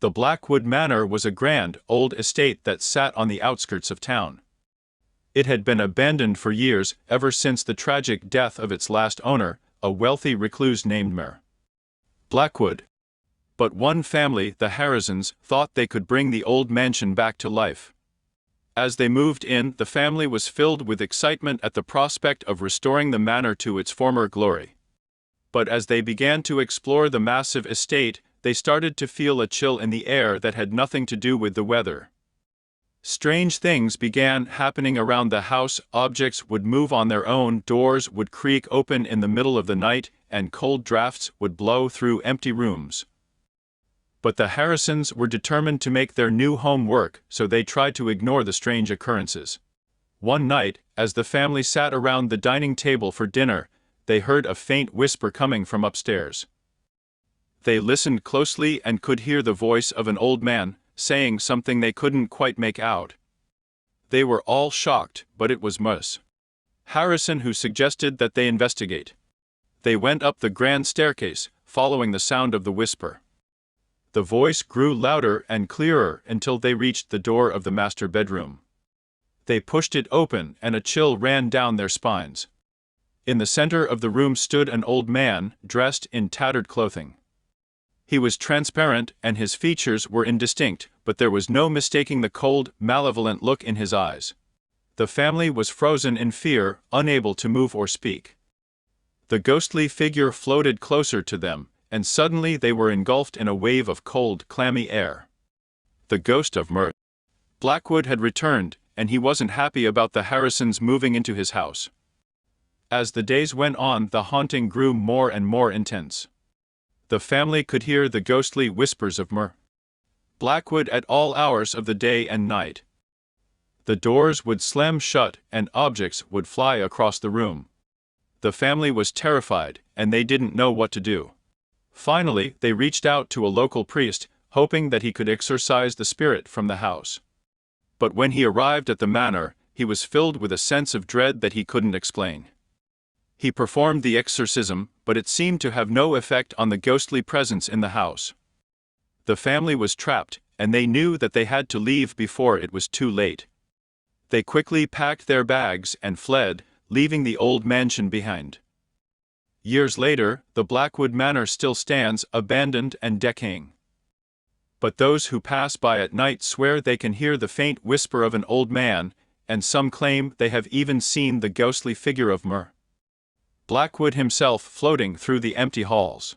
The Blackwood Manor was a grand, old estate that sat on the outskirts of town. It had been abandoned for years, ever since the tragic death of its last owner, a wealthy recluse named Mer. Blackwood. But one family, the Harrisons, thought they could bring the old mansion back to life. As they moved in, the family was filled with excitement at the prospect of restoring the manor to its former glory. But as they began to explore the massive estate, they started to feel a chill in the air that had nothing to do with the weather. Strange things began happening around the house. Objects would move on their own, doors would creak open in the middle of the night, and cold drafts would blow through empty rooms. But the Harrisons were determined to make their new home work, so they tried to ignore the strange occurrences. One night, as the family sat around the dining table for dinner, they heard a faint whisper coming from upstairs. They listened closely and could hear the voice of an old man, saying something they couldn't quite make out. They were all shocked, but it was Ms. Harrison who suggested that they investigate. They went up the grand staircase, following the sound of the whisper. The voice grew louder and clearer until they reached the door of the master bedroom. They pushed it open and a chill ran down their spines. In the center of the room stood an old man, dressed in tattered clothing. He was transparent and his features were indistinct, but there was no mistaking the cold, malevolent look in his eyes. The family was frozen in fear, unable to move or speak. The ghostly figure floated closer to them, and suddenly they were engulfed in a wave of cold, clammy air. The ghost of Mer. Blackwood had returned, and he wasn't happy about the Harrisons moving into his house. As the days went on, the haunting grew more and more intense. The family could hear the ghostly whispers of Mer. Blackwood at all hours of the day and night. The doors would slam shut and objects would fly across the room. The family was terrified, and they didn't know what to do. Finally, they reached out to a local priest, hoping that he could exorcise the spirit from the house. But when he arrived at the manor, he was filled with a sense of dread that he couldn't explain. He performed the exorcism, but it seemed to have no effect on the ghostly presence in the house. The family was trapped, and they knew that they had to leave before it was too late. They quickly packed their bags and fled, leaving the old mansion behind. Years later, the Blackwood Manor still stands, abandoned and decaying. But those who pass by at night swear they can hear the faint whisper of an old man, and some claim they have even seen the ghostly figure of Mer. Blackwood himself floating through the empty halls.